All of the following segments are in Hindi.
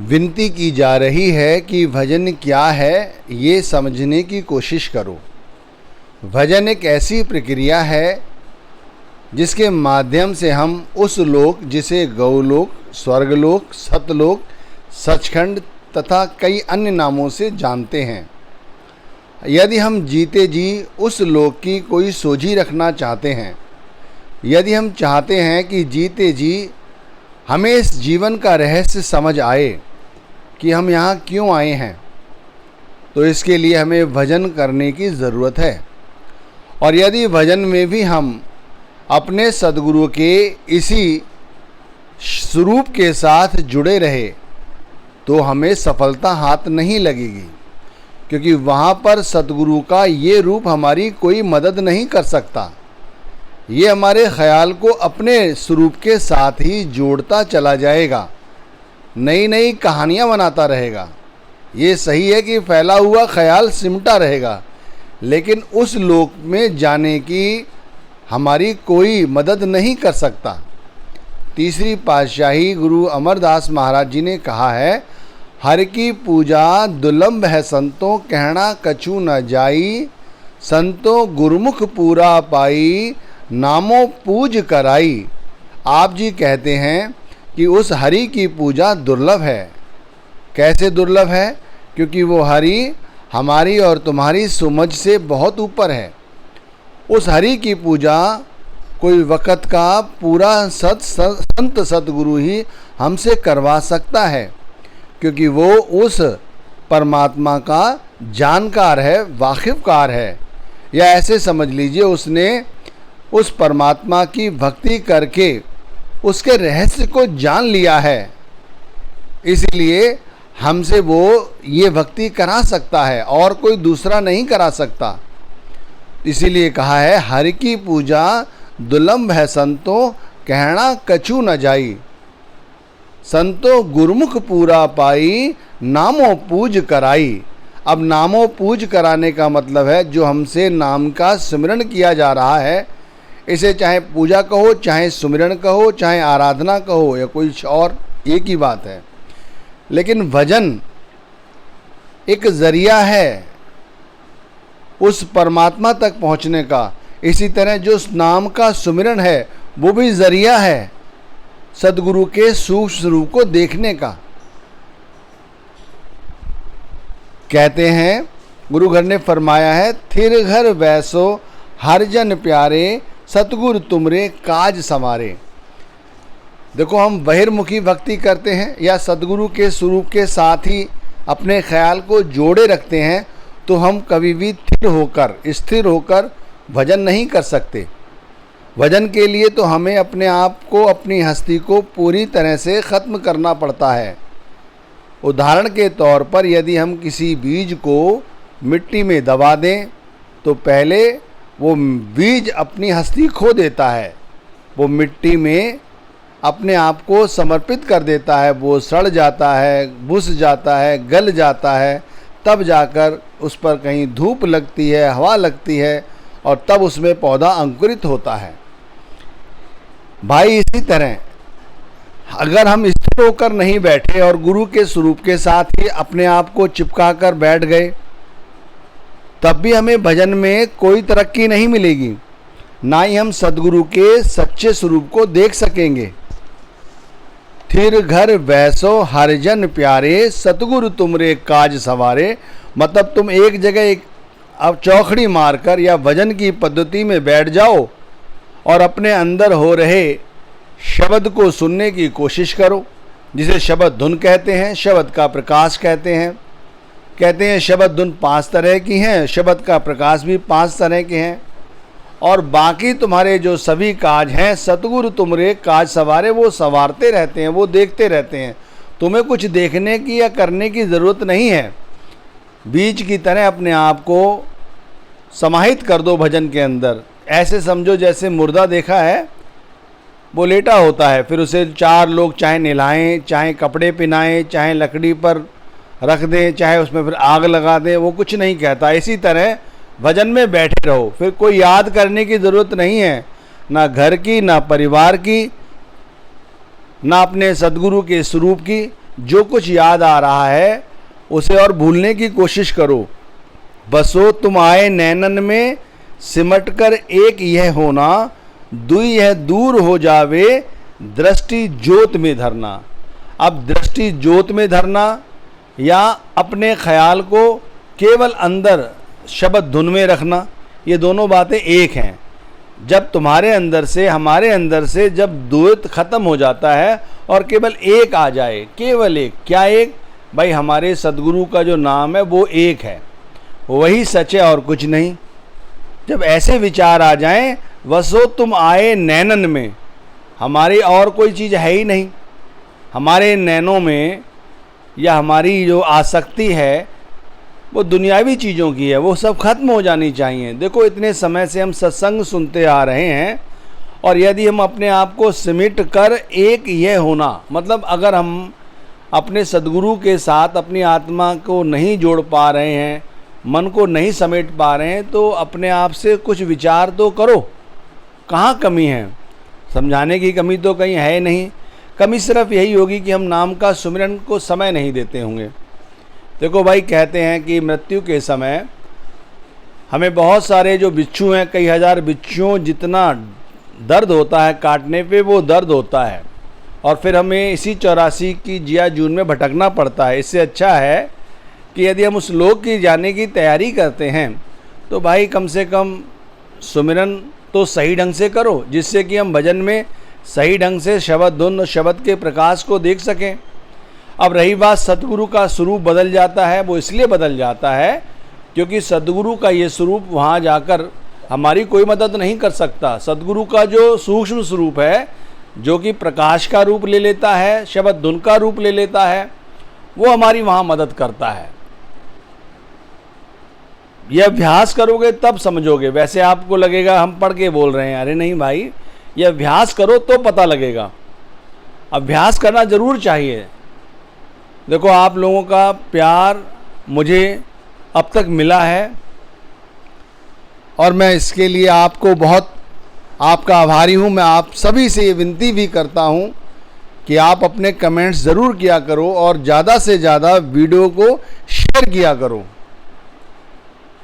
विनती की जा रही है कि भजन क्या है ये समझने की कोशिश करो। भजन एक ऐसी प्रक्रिया है जिसके माध्यम से हम उस लोक जिसे गौलोक, स्वर्गलोक, सतलोक, सचखंड तथा कई अन्य नामों से जानते हैं, यदि हम जीते जी उस लोक की कोई सोझी रखना चाहते हैं, यदि हम चाहते हैं कि जीते जी हमें इस जीवन का रहस्य समझ आए कि हम यहाँ क्यों आए हैं, तो इसके लिए हमें भजन करने की ज़रूरत है। और यदि भजन में भी हम अपने सद्गुरु के इसी स्वरूप के साथ जुड़े रहे तो हमें सफलता हाथ नहीं लगेगी, क्योंकि वहाँ पर सद्गुरु का ये रूप हमारी कोई मदद नहीं कर सकता। ये हमारे ख्याल को अपने स्वरूप के साथ ही जोड़ता चला जाएगा, नई नई कहानियाँ बनाता रहेगा। ये सही है कि फैला हुआ ख्याल सिमटा रहेगा, लेकिन उस लोक में जाने की हमारी कोई मदद नहीं कर सकता। तीसरी पातशाही गुरु अमरदास महाराज जी ने कहा है, हर की पूजा दुर्लभ है संतों, कहना कछु न जाई, संतों गुरुमुख पूरा पाई, नामों पूज कराई। आप जी कहते हैं कि उस हरि की पूजा दुर्लभ है। कैसे दुर्लभ है? क्योंकि वो हरि हमारी और तुम्हारी समझ से बहुत ऊपर है। उस हरि की पूजा कोई वक़्त का पूरा संत सतगुरु ही हमसे करवा सकता है, क्योंकि वो उस परमात्मा का जानकार है, वाकिफ़कार है। या ऐसे समझ लीजिए, उसने उस परमात्मा की भक्ति करके उसके रहस्य को जान लिया है, इसलिए हमसे वो ये भक्ति करा सकता है और कोई दूसरा नहीं करा सकता। इसीलिए कहा है, हरि की पूजा दुर्लभ है संतों, कहना कछु न जाई, संतों गुरुमुख पूरा पाई, नामों पूज कराई। अब नामों पूज कराने का मतलब है जो हमसे नाम का सिमरन किया जा रहा है, इसे चाहे पूजा कहो, चाहे सुमिरन कहो, चाहे आराधना कहो या कोई और, एक ही बात है। लेकिन भजन एक ज़रिया है उस परमात्मा तक पहुंचने का। इसी तरह जो उस नाम का सुमिरन है वो भी ज़रिया है सद्गुरु के सूक्ष्म रूप को देखने का। कहते हैं, गुरु घर ने फरमाया है, थिर घर वैसो हर जन प्यारे, सतगुरु तुमरे काज संवारे। देखो, हम बहिर्मुखी भक्ति करते हैं या सद्गुरु के स्वरूप के साथ ही अपने ख्याल को जोड़े रखते हैं, तो हम कभी भी स्थिर होकर भजन नहीं कर सकते। भजन के लिए तो हमें अपने आप को, अपनी हस्ती को पूरी तरह से ख़त्म करना पड़ता है। उदाहरण के तौर पर, यदि हम किसी बीज को मिट्टी में दबा दें तो पहले वो बीज अपनी हस्ती खो देता है, वो मिट्टी में अपने आप को समर्पित कर देता है, वो सड़ जाता है, बुस जाता है, गल जाता है, तब जाकर उस पर कहीं धूप लगती है, हवा लगती है और तब उसमें पौधा अंकुरित होता है। भाई, इसी तरह अगर हम स्थिर होकर नहीं बैठे और गुरु के स्वरूप के साथ ही अपने आप को चिपका कर बैठ गए, तब भी हमें भजन में कोई तरक्की नहीं मिलेगी, ना ही हम सद्गुरु के सच्चे स्वरूप को देख सकेंगे। थिर घर वैसो हरिजन प्यारे, सतगुरु तुमरे काज सवारे। मतलब तुम एक जगह अब चौखड़ी मारकर या भजन की पद्धति में बैठ जाओ और अपने अंदर हो रहे शब्द को सुनने की कोशिश करो, जिसे शब्द धुन कहते हैं, शब्द का प्रकाश कहते हैं। कहते हैं शब्द धुन 5 तरह की हैं, शब्द का प्रकाश भी 5 तरह के हैं, और बाकी तुम्हारे जो सभी काज हैं सतगुरु तुमरे काज सवारे, वो संवारते रहते हैं, वो देखते रहते हैं। तुम्हें कुछ देखने की या करने की ज़रूरत नहीं है। बीज की तरह अपने आप को समाहित कर दो भजन के अंदर। ऐसे समझो जैसे मुर्दा देखा है, वो लेटा होता है, फिर उसे 4 लोग चाहे नहलाएं, चाहे कपड़े पहनाएं, चाहे लकड़ी पर रख दें, चाहे उसमें फिर आग लगा दें, वो कुछ नहीं कहता। इसी तरह भजन में बैठे रहो, फिर कोई याद करने की ज़रूरत नहीं है, ना घर की, ना परिवार की, ना अपने सद्गुरु के स्वरूप की। जो कुछ याद आ रहा है उसे और भूलने की कोशिश करो। बसो तुम आए नैनन में, सिमट कर एक यह होना, दुई यह दूर हो जावे, दृष्टि ज्योत में धरना। अब दृष्टि ज्योत में धरना या अपने ख्याल को केवल अंदर शब्द धुन में रखना, ये दोनों बातें एक हैं। जब तुम्हारे अंदर से, हमारे अंदर से जब द्वैत खत्म हो जाता है और केवल एक आ जाए, केवल एक, क्या एक? भाई हमारे सदगुरु का जो नाम है वो एक है, वही सच है और कुछ नहीं। जब ऐसे विचार आ जाएं, वसो तुम आए नैनन में, हमारी और कोई चीज़ है ही नहीं, हमारे नैनों में या हमारी जो आसक्ति है वो दुनियावी चीज़ों की है, वो सब खत्म हो जानी चाहिए। देखो इतने समय से हम सत्संग सुनते आ रहे हैं और यदि हम अपने आप को सिमट कर एक यह होना, मतलब अगर हम अपने सदगुरु के साथ अपनी आत्मा को नहीं जोड़ पा रहे हैं, मन को नहीं समेट पा रहे हैं, तो अपने आप से कुछ विचार तो करो, कहाँ कमी है? समझाने की कमी तो कहीं है नहीं। कमी सिर्फ यही होगी कि हम नाम का सुमिरन को समय नहीं देते होंगे। देखो भाई, कहते हैं कि मृत्यु के समय हमें बहुत सारे जो बिच्छू हैं, कई हज़ार बिच्छुओं जितना दर्द होता है काटने पे, वो दर्द होता है और फिर हमें इसी 84 की जिया जून में भटकना पड़ता है। इससे अच्छा है कि यदि हम उस लोक की जाने की तैयारी करते हैं तो भाई कम से कम सुमिरन तो सही ढंग से करो, जिससे कि हम भजन में सही ढंग से शब्द धुन, शब्द के प्रकाश को देख सकें। अब रही बात सतगुरु का स्वरूप बदल जाता है, वो इसलिए बदल जाता है क्योंकि सतगुरु का ये स्वरूप वहाँ जाकर हमारी कोई मदद नहीं कर सकता। सतगुरु का जो सूक्ष्म स्वरूप है, जो कि प्रकाश का रूप ले लेता है, शब्द धुन का रूप ले लेता है, वो हमारी वहाँ मदद करता है। यह अभ्यास करोगे तब समझोगे। वैसे आपको लगेगा हम पढ़ के बोल रहे हैं, अरे नहीं भाई, यह अभ्यास करो तो पता लगेगा। अभ्यास करना ज़रूर चाहिए। देखो आप लोगों का प्यार मुझे अब तक मिला है और मैं इसके लिए आपको बहुत आपका आभारी हूँ। मैं आप सभी से ये विनती भी करता हूँ कि आप अपने कमेंट्स ज़रूर किया करो और ज़्यादा से ज़्यादा वीडियो को शेयर किया करो।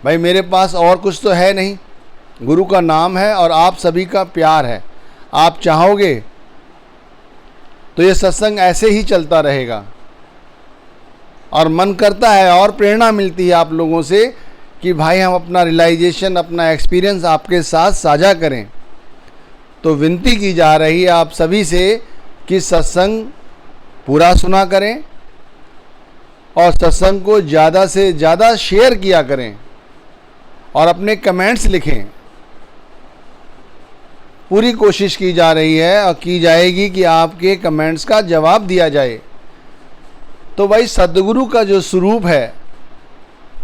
भाई मेरे पास और कुछ तो है नहीं, गुरु का नाम है और आप सभी का प्यार है। आप चाहोगे तो ये सत्संग ऐसे ही चलता रहेगा और मन करता है और प्रेरणा मिलती है आप लोगों से कि भाई हम अपना रियलाइजेशन, अपना एक्सपीरियंस आपके साथ साझा करें। तो विनती की जा रही है आप सभी से कि सत्संग पूरा सुना करें और सत्संग को ज़्यादा से ज़्यादा शेयर किया करें और अपने कमेंट्स लिखें। पूरी कोशिश की जा रही है और की जाएगी कि आपके कमेंट्स का जवाब दिया जाए। तो भाई सद्गुरु का जो स्वरूप है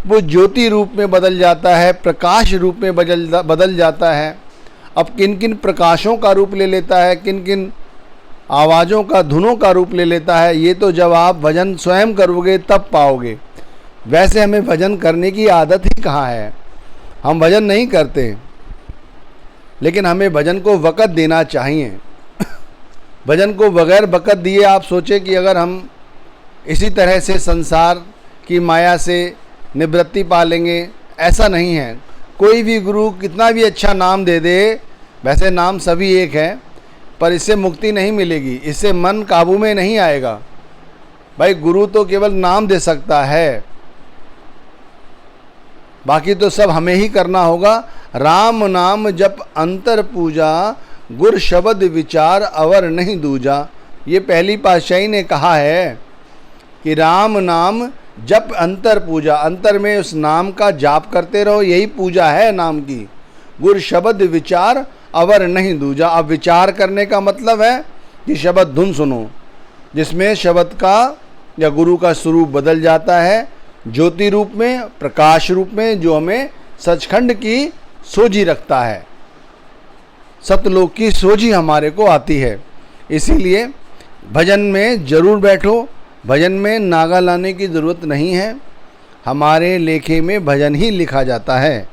वो ज्योति रूप में बदल जाता है, प्रकाश रूप में बदल जाता है। अब किन किन प्रकाशों का रूप ले लेता है, किन किन आवाज़ों का, धुनों का रूप ले लेता है, ये तो जब आप भजन स्वयं करोगे तब पाओगे। वैसे हमें भजन करने की आदत ही कहाँ है, हम भजन नहीं करते, लेकिन हमें भजन को वक़्त देना चाहिए। भजन को बगैर वक़्त दिए आप सोचें कि अगर हम इसी तरह से संसार की माया से निवृत्ति पा लेंगे, ऐसा नहीं है। कोई भी गुरु कितना भी अच्छा नाम दे दे, वैसे नाम सभी एक है, पर इससे मुक्ति नहीं मिलेगी, इससे मन काबू में नहीं आएगा। भाई गुरु तो केवल नाम दे सकता है, बाकी तो सब हमें ही करना होगा। राम नाम जप अंतर पूजा, गुर शब्द विचार अवर नहीं दूजा। ये पहली पातशाही ने कहा है कि राम नाम जप अंतर पूजा, अंतर में उस नाम का जाप करते रहो, यही पूजा है नाम की। गुर शब्द विचार अवर नहीं दूजा। अब विचार करने का मतलब है कि शब्द धुन सुनो, जिसमें शब्द का या गुरु का स्वरूप बदल जाता है, ज्योति रूप में, प्रकाश रूप में, जो हमें सचखंड की सोझी रखता है, सतलोक की सोझी हमारे को आती है। इसीलिए भजन में ज़रूर बैठो। भजन में नागा लाने की ज़रूरत नहीं है, हमारे लेखे में भजन ही लिखा जाता है।